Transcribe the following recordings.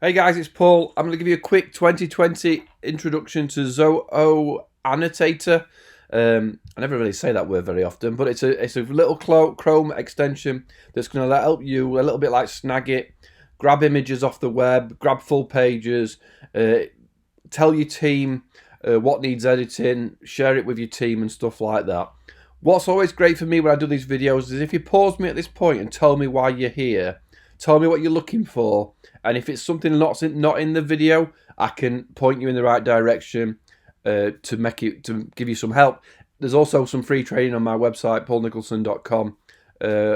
Hey guys, it's Paul. I'm going to give you a quick 2020 introduction to Zoho Annotator. I never really say that word very often, but it's a little Chrome extension that's going to help you a little bit like Snagit, grab images off the web, grab full pages, tell your team what needs editing, share it with your team and stuff like that. What's always great for me when I do these videos is if you pause me at this point and tell me why you're here, tell me what you're looking for, and if it's something not in the video, I can point you in the right direction to give you some help. There's also some free training on my website, paulnicholson.com.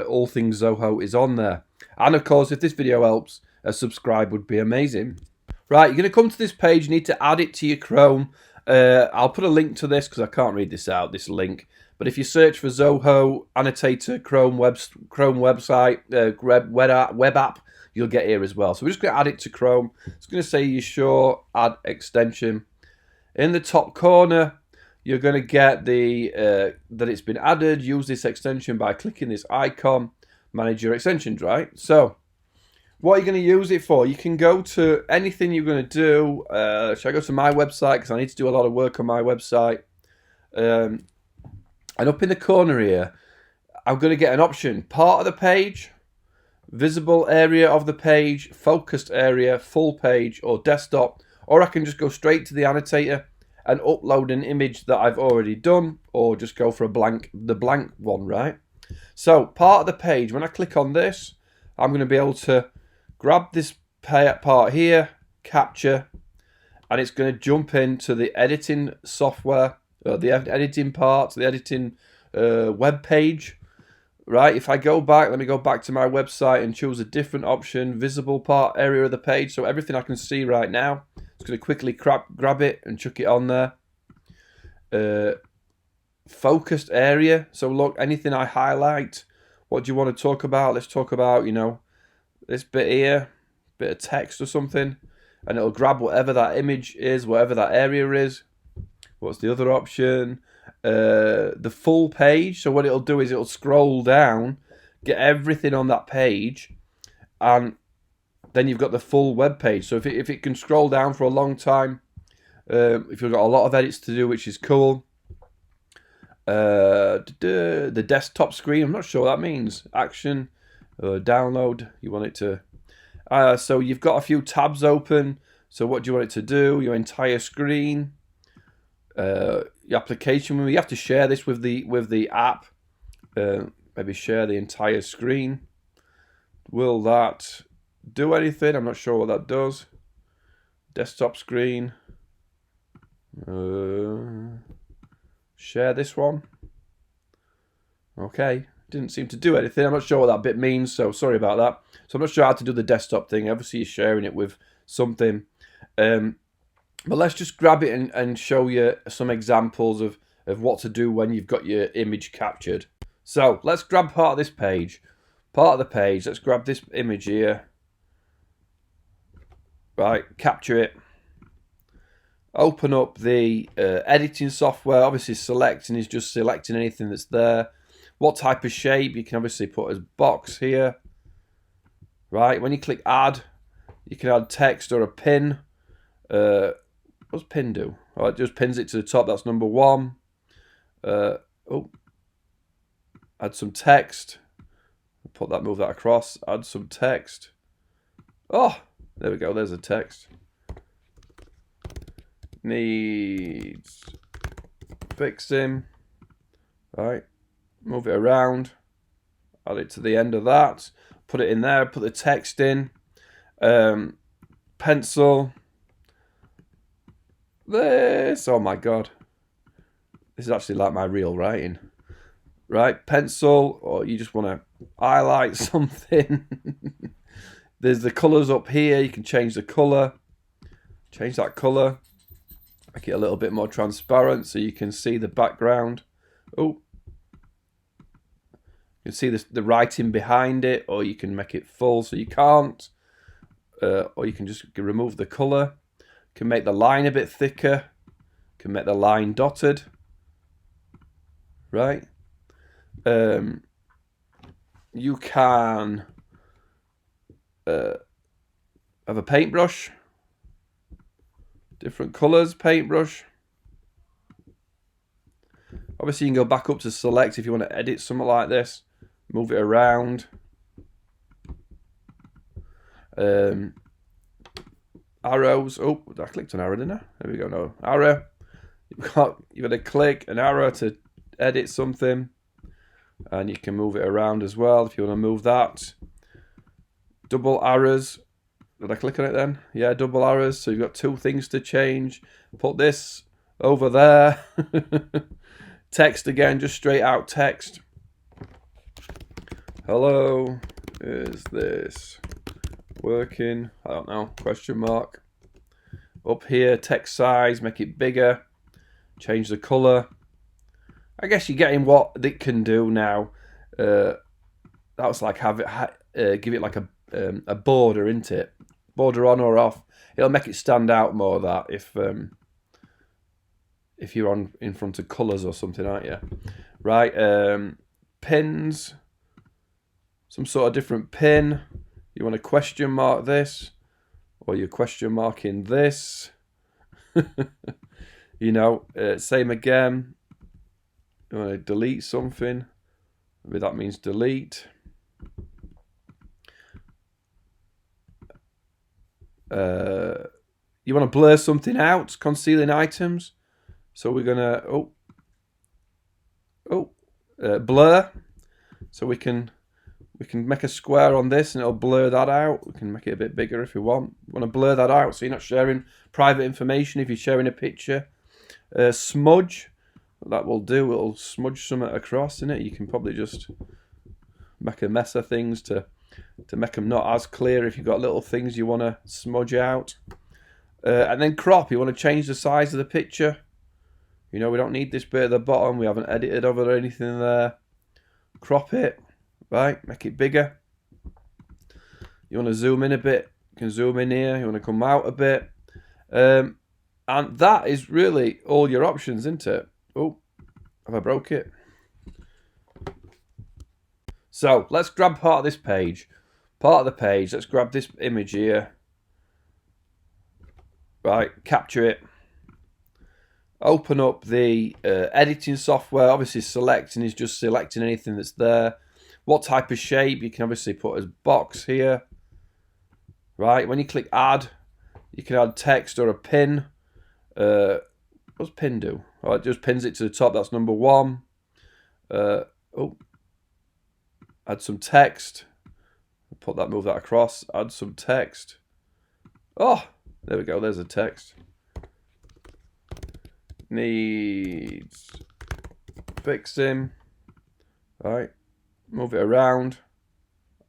All things Zoho is on there. And of course, if this video helps, a subscribe would be amazing. Right, you're going to come to this page. You need to add it to your Chrome. I'll put a link to this because I can't read this out, this link. But if you search for Zoho Annotator Chrome website, web app, you'll get here as well. So we're just going to add it to Chrome. It's going to say you sure add extension. In the top corner, you're going to get the that it's been added. Use this extension by clicking this icon. Manage your extensions, right? So what are you going to use it for? You can go to anything you're going to do. Should I go to my website? Because I need to do a lot of work on my website. And up in the corner here, I'm going to get an option. Part of the page, visible area of the page, focused area, full page, or desktop. Or I can just go straight to the annotator and upload an image that I've already done. Or just go for the blank one, right? So, part of the page, when I click on this, I'm going to be able to grab this part here, capture, and it's going to jump into the editing software, the editing part, the editing web page, right? If I go back, let me go back to my website and choose a different option, visible part area of the page, so everything I can see right now. It's going to quickly grab it and chuck it on there. Focused area, so look, anything I highlight, what do you want to talk about? Let's talk about, this bit here, bit of text or something, and it'll grab whatever that image is, whatever that area is. What's the other option? The full page. So what it'll do is it'll scroll down, get everything on that page, and then you've got the full web page. So if it can scroll down for a long time, if you've got a lot of edits to do, which is cool. The desktop screen, I'm not sure what that means. Action, download, you want it to... so you've got a few tabs open. So what do you want it to do? Your entire screen. Your application, you have to share this with the app. Maybe share the entire screen. Will that do anything? I'm not sure what that does. Desktop screen. Share this one. Okay, didn't seem to do anything. I'm not sure what that bit means, so sorry about that. So I'm not sure how to do the desktop thing. Obviously, you're sharing it with something. But let's just grab it and show you some examples of what to do when you've got your image captured. So let's grab part of this page. Part of the page, let's grab this image here. Right, capture it. Open up the editing software. Obviously selecting is just selecting anything that's there. What type of shape you can obviously put as box here. Right, when you click add, you can add text or a pin. What's pin do? Oh, it just pins it to the top. That's number one. Add some text. Move that across. Add some text. Oh, there we go. There's the text. Needs fixing. Right. Move it around. Add it to the end of that. Put it in there. Put the text in. Pencil. This, oh my god, this is actually like my real writing. Right, pencil, or you just want to highlight something. There's the colours up here. You can change the colour, change that colour, make it a little bit more transparent so you can see the background. Oh, you can see the writing behind it, or you can make it full so you can't, or you can just remove the colour. Can make the line a bit thicker, can make the line dotted, right? You can have a paintbrush. Different colours, paintbrush. Obviously, you can go back up to select if you want to edit something like this. Move it around. Arrows. Oh, I clicked an arrow, didn't I? There we go. No arrow. You've got to click an arrow to edit something, and you can move it around as well if you want to move that. Double arrows. Did I click on it then? Yeah, double arrows. So you've got two things to change. Put this over there. Text again, just straight out text. Hello, is this working? I don't know, question mark. Up here, text size, make it bigger. Change the color. I guess you're getting what it can do now. That was like give it like a border, isn't it? Border on or off. It'll make it stand out more. That if you're on in front of colours or something, aren't you? Right. Pins. Some sort of different pin. You want to question mark this, or you're question marking this. You know, same again. You want to delete something. Maybe that means delete. You want to blur something out, concealing items. So we're gonna blur. So we can make a square on this and it'll blur that out. We can make it a bit bigger if you want. You want to blur that out so you're not sharing private information if you're sharing a picture. Smudge, what that will do, it'll smudge something across in it. You can probably just make a mess of things to make them not as clear if you've got little things you want to smudge out. And then crop, you want to change the size of the picture. You know, we don't need this bit at the bottom. We haven't edited over anything there. Crop it, right? Make it bigger. You want to zoom in a bit. You can zoom in here. You want to come out a bit. And that is really all your options, isn't it? Oh, have I broke it? So let's grab part of this page. Part of the page. Let's grab this image here. Right, capture it. Open up the editing software. Obviously selecting is just selecting anything that's there. What type of shape you can obviously put as box here. Right, when you click add, you can add text or a pin. What's pin do? Oh, it just pins it to the top. That's number one. Add some text. Move that across. Add some text. Oh, there we go. There's a text. Needs fixing. Right. Move it around.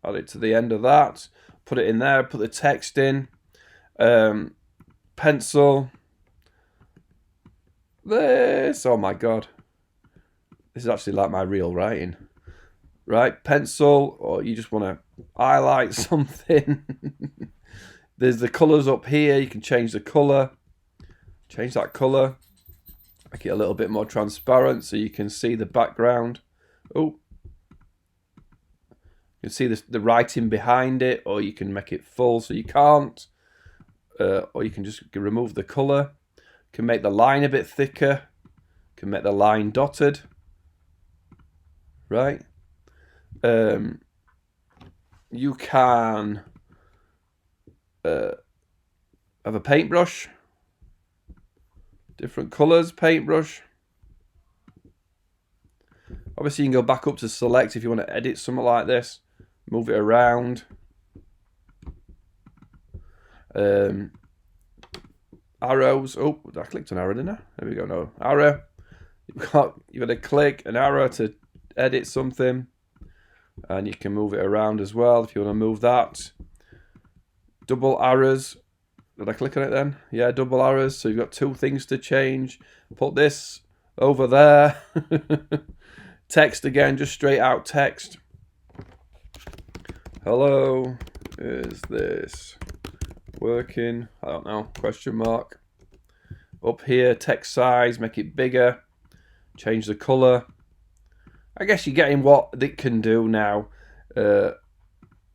Add it to the end of that. Put it in there. Put the text in. Pencil. This. Oh my God. This is actually like my real writing. Right. Pencil. Or you just want to highlight something. There's the colours up here. You can change the colour. Change that colour. Make it a little bit more transparent so you can see the background. Oh, you can see the writing behind it, or you can make it full so you can't. Or you can just remove the colour. You can make the line a bit thicker. You can make the line dotted. Right. You can have a paintbrush. Different colours, paintbrush. Obviously, you can go back up to select if you want to edit something like this. Move it around. Arrows. Oh, I clicked an arrow, didn't I? There we go. No arrow. You've got to click an arrow to edit something, and you can move it around as well if you want to move that. Double arrows. Did I click on it then? Yeah, double arrows. So you've got two things to change. Put this over there. Text again, just straight out text. Hello, is this working? I don't know, question mark. Up here, text size, make it bigger. Change the color. I guess you're getting what it can do now. That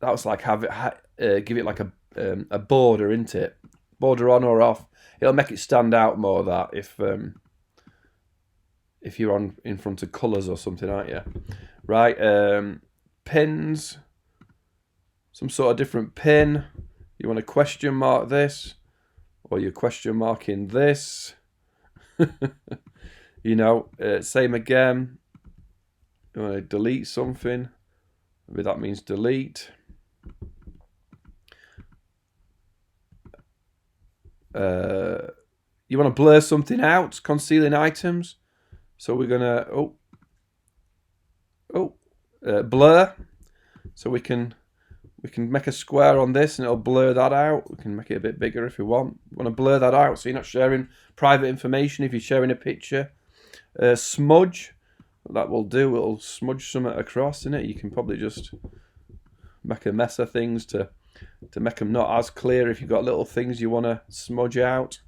was like give it like a border, isn't it? Border on or off. It'll make it stand out more, that, if you're on in front of colours or something, aren't you? Right, pins. Some sort of different pin. You want to question mark this, or you're question marking this. You know, same again. You want to delete something. Maybe that means delete. You want to blur something out, concealing items. So we're gonna blur. So we can make a square on this and it'll blur that out. We can make it a bit bigger if we want. We want to blur that out so you're not sharing private information if you're sharing a picture. Smudge, that will do. It'll smudge something across in it. You can probably just make a mess of things to make them not as clear if you've got little things you want to smudge out.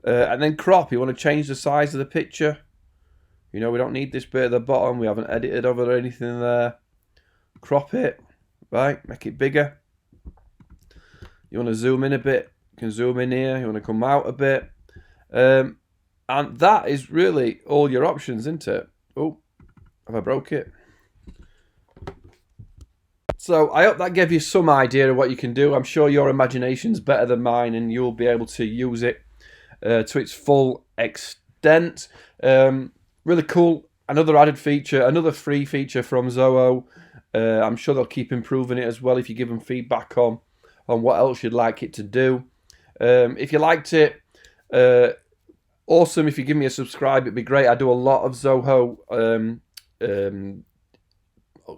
And then crop. You want to change the size of the picture. You know, we don't need this bit at the bottom. We haven't edited over anything there. Crop it. Right, make it bigger. You want to zoom in a bit. You can zoom in here. You want to come out a bit. And that is really all your options, isn't it? Oh, have I broke it? So I hope that gave you some idea of what you can do. I'm sure your imagination's better than mine and you'll be able to use it to its full extent. Really cool. Another added feature, another free feature from Zoho. I'm sure they'll keep improving it as well if you give them feedback on what else you'd like it to do. If you liked it, awesome. If you give me a subscribe, it'd be great. I do a lot of Zoho.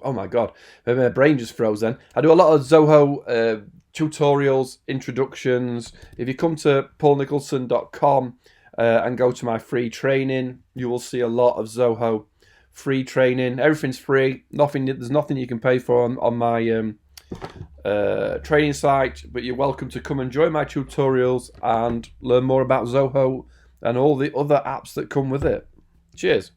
Oh my God, my brain just froze then. I do a lot of Zoho tutorials, introductions. If you come to paulnicholson.com and go to my free training, you will see a lot of Zoho free training. Everything's free. There's nothing you can pay for on my training site, but you're welcome to come and join my tutorials and learn more about Zoho and all the other apps that come with it. Cheers.